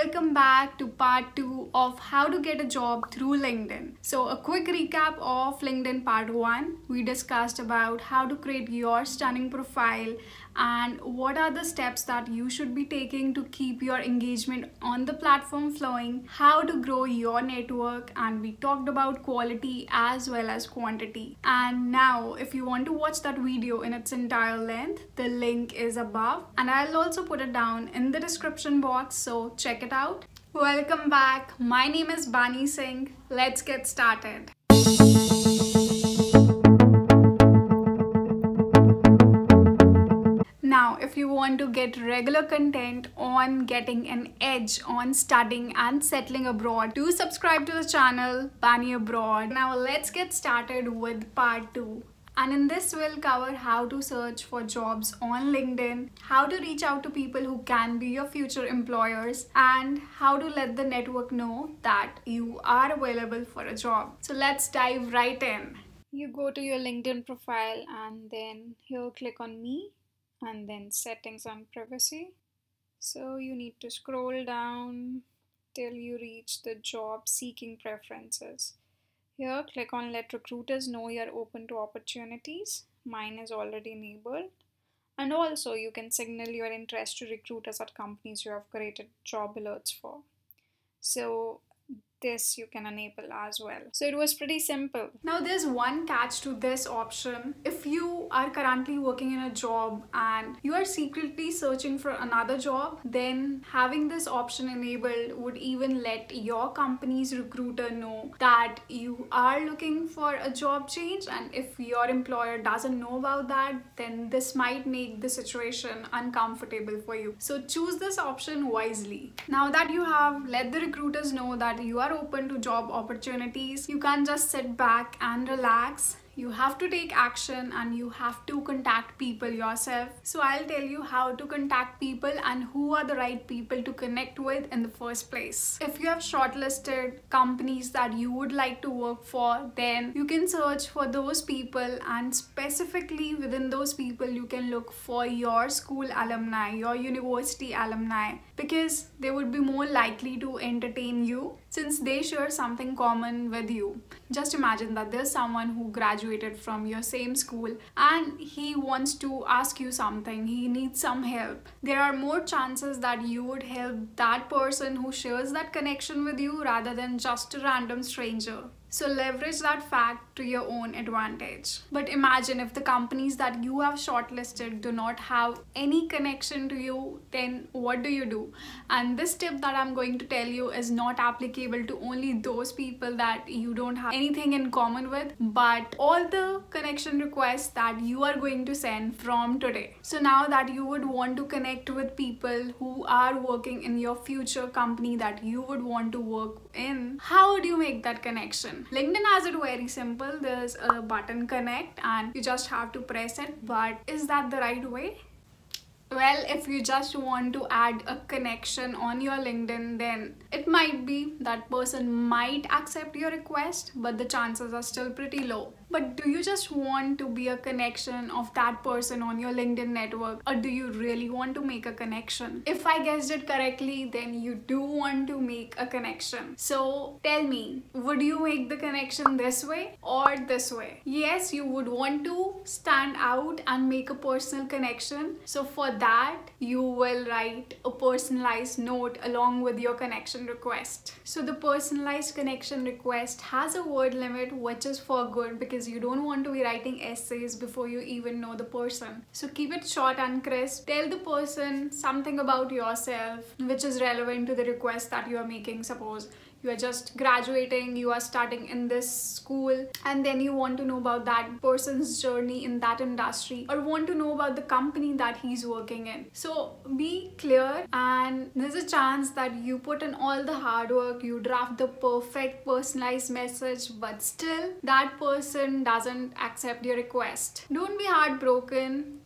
welcome back to part 2 of how to get a job through LinkedIn. So a quick recap of LinkedIn part 1. We discussed about how to create your stunning profile and what are the steps that you should be taking to keep your engagement on the platform flowing, how to grow your network, and we talked about quality as well as quantity. And now if you want to watch that video in its entire length, the link is above and I'll also put it down in the description box, so check it out. Welcome back. My name is Bani Singh. Let's get started. Now, if you want to get regular content on getting an edge on studying and settling abroad, do subscribe to the channel Bani Abroad. Now let's get started with part 2. And in this we'll cover how to search for jobs on LinkedIn, how to reach out to people who can be your future employers, and how to let the network know that you are available for a job. So let's dive right in. You go to your LinkedIn profile and then here click on me and then settings and privacy. So you need to scroll down till you reach the job seeking preferences. Here click on let recruiters know you're open to opportunities. Mine is already enabled. And also you can signal your interest to recruiters at companies you have created job alerts for. So this you can enable as well. So it was pretty simple. Now there's one catch to this option. If you are currently working in a job and you are secretly searching for another job, then having this option enabled would even let your company's recruiter know that you are looking for a job change, and if your employer doesn't know about that, then this might make the situation uncomfortable for you. So choose this option wisely. Now that you have let the recruiters know that you are open to job opportunities, you can't just sit back and relax. You have to take action and you have to contact people yourself. So I'll tell you how to contact people and who are the right people to connect with in the first place. If you have shortlisted companies that you would like to work for, then you can search for those people, and specifically within those people you can look for your school alumni, your university alumni, because they would be more likely to entertain you since they share something common with you. Just imagine that there's someone who graduated from your same school and he wants to ask you something, he needs some help. There are more chances that you would help that person who shares that connection with you rather than just a random stranger. So leverage that fact to your own advantage. But imagine if the companies that you have shortlisted do not have any connection to you, then what do you do? And this tip that I'm going to tell you is not applicable to only those people that you don't have anything in common with, but all the connection requests that you are going to send from today. So now that you would want to connect with people who are working in your future company that you would want to work in, how do you make that connection? LinkedIn has it very simple. There's a button connect and you just have to press it. But is that the right way? Well, if you just want to add a connection on your LinkedIn, then it might be that person might accept your request, but the chances are still pretty low. But do you just want to be a connection of that person on your LinkedIn network, or do you really want to make a connection? If I guessed it correctly, then you do want to make a connection. So tell me, would you make the connection this way or this way? Yes, you would want to stand out and make a personal connection. So for that, you will write a personalized note along with your connection request. So the personalized connection request has a word limit, which is for good because you don't want to be writing essays before you even know the person. So keep it short and crisp. Tell the person something about yourself which is relevant to the request that you are making. Suppose you are just graduating, you are starting in this school, and then you want to know about that person's journey in that industry or want to know about the company that he's working in. So be clear, and there's a chance that you put in all the hard work, you draft the perfect personalized message, but still that person doesn't accept your request. Don't be heartbroken.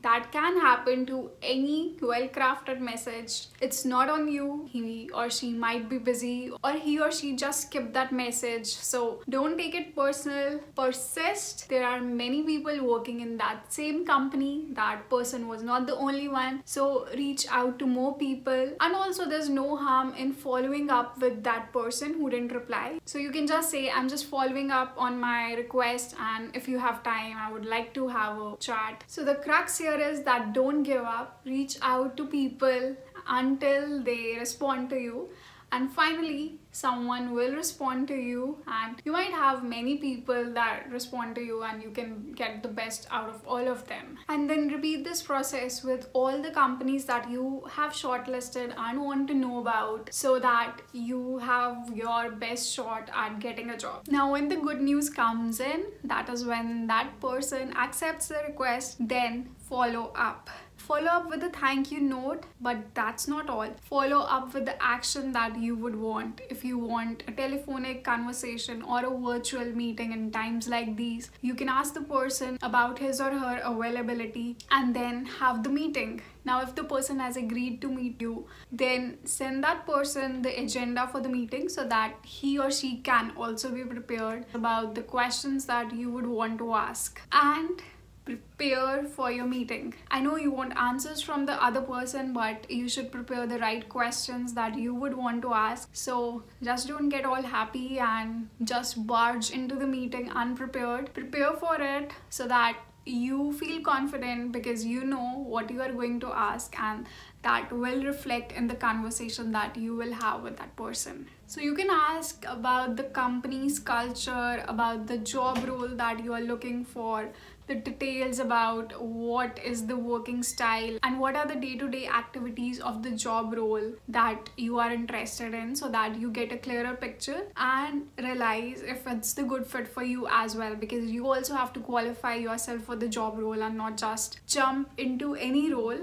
That can happen to any well-crafted message. It's not on you. He or she might be busy, or he or she just skipped that message. So don't take it personal. Persist. There are many people working in that same company. That person was not the only one. So reach out to more people. And also there's no harm in following up with that person who didn't reply. So you can just say, I'm just following up on my request, and if you have time, I would like to have a chat. So the crux here is that don't give up. Reach out to people until they respond to you. And finally, someone will respond to you, and you might have many people that respond to you, and you can get the best out of all of them. And then repeat this process with all the companies that you have shortlisted and want to know about, so that you have your best shot at getting a job. Now, when the good news comes in, that is when that person accepts the request, then follow up. Follow up with a thank you note, but that's not all. Follow up with the action that you would want. If you want a telephonic conversation or a virtual meeting in times like these, you can ask the person about his or her availability and then have the meeting. Now, if the person has agreed to meet you, then send that person the agenda for the meeting so that he or she can also be prepared about the questions that you would want to ask. And prepare for your meeting. I know you want answers from the other person, but you should prepare the right questions that you would want to ask. So just don't get all happy and just barge into the meeting unprepared. Prepare for it so that you feel confident, because you know what you are going to ask, and that will reflect in the conversation that you will have with that person. So you can ask about the company's culture, about the job role that you are looking for, the details about what is the working style and what are the day-to-day activities of the job role that you are interested in, so that you get a clearer picture and realize if it's the good fit for you as well, because you also have to qualify yourself for the job role and not just jump into any role.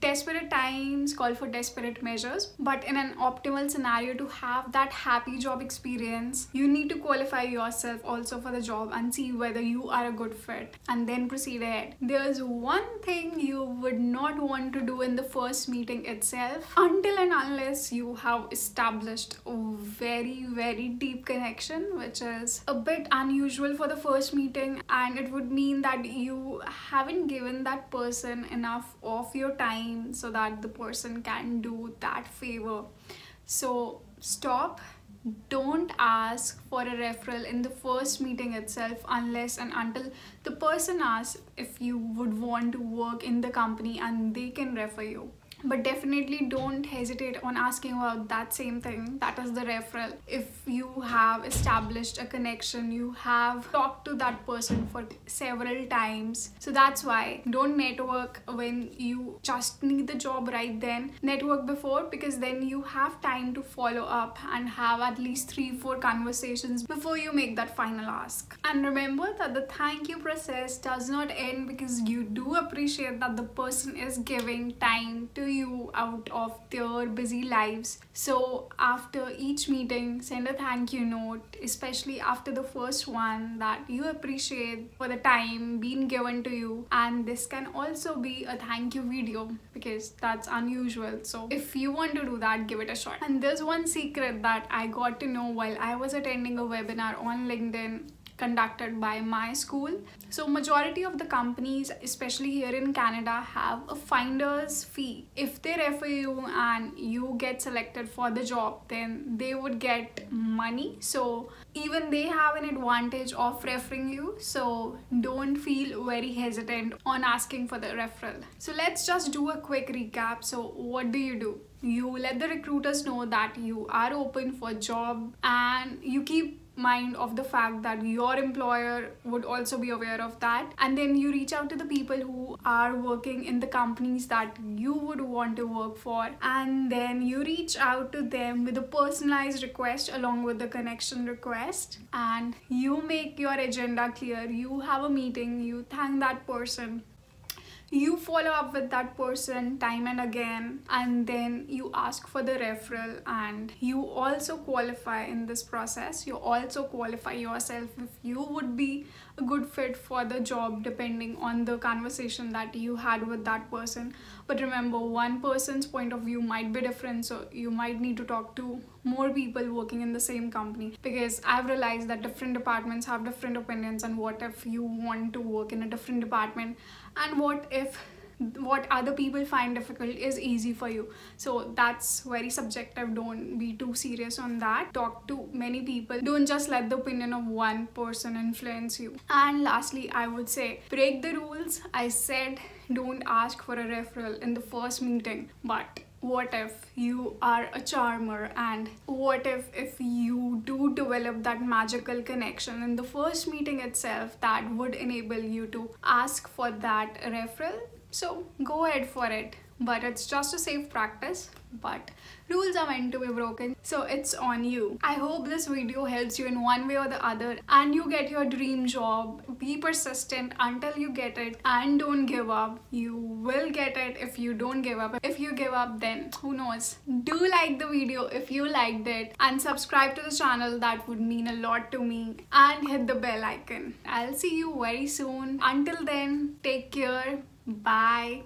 Desperate times call for desperate measures, but in an optimal scenario, to have that happy job experience, you need to qualify yourself also for the job and see whether you are a good fit, and then proceed ahead. There's one thing you would not want to do in the first meeting itself, until and unless you have established a very deep connection, which is a bit unusual for the first meeting, and it would mean that you haven't given that person enough of your time so that the person can do that favor. So stop. Don't ask for a referral in the first meeting itself unless and until the person asks if you would want to work in the company and they can refer you. But definitely don't hesitate on asking about that same thing, that is the referral. If you have established a connection, you have talked to that person for several times. So that's why don't network when you just need the job right then. Network before, because then you have time to follow up and have at least 3-4 conversations before you make that final ask. And remember that the thank you process does not end, because you do appreciate that the person is giving time to you out of their busy lives. So after each meeting, send a thank you note, especially after the first one, that you appreciate for the time being given to you. And this can also be a thank you video, because that's unusual. So if you want to do that, give it a shot. And there's one secret that I got to know while I was attending a webinar on LinkedIn conducted by my school. So majority of the companies, especially here in Canada, have a finder's fee. If they refer you and you get selected for the job, then they would get money. So even they have an advantage of referring you. So don't feel very hesitant on asking for the referral. So let's just do a quick recap. So what do? You let the recruiters know that you are open for a job, and you keep mind of the fact that your employer would also be aware of that. And then you reach out to the people who are working in the companies that you would want to work for, and then you reach out to them with a personalized request along with the connection request, and you make your agenda clear. You have a meeting, you thank that person, You follow up with that person time and again, and then you ask for the referral, and you also qualify in this process. You also qualify yourself if you would be a good fit for the job depending on the conversation that you had with that person. But remember, one person's point of view might be different, so you might need to talk to more people working in the same company, because I've realized that different departments have different opinions. And what if you want to work in a different department, and what if what other people find difficult is easy for you? So that's very subjective. Don't be too serious on that. Talk to many people. Don't just let the opinion of one person influence you. And lastly, I would say, break the rules. I said don't ask for a referral in the first meeting, but what if you are a charmer, and what if you do develop that magical connection in the first meeting itself that would enable you to ask for that referral? So go ahead for it, but it's just a safe practice. But rules are meant to be broken, so it's on you. I hope this video helps you in one way or the other, and you get your dream job. Be persistent until you get it, and don't give up. You will get it if you don't give up. If you give up, then who knows. Do like the video if you liked it, and subscribe to the channel. That would mean a lot to me. And hit the bell icon. I'll see you very soon. Until then, take care. Bye.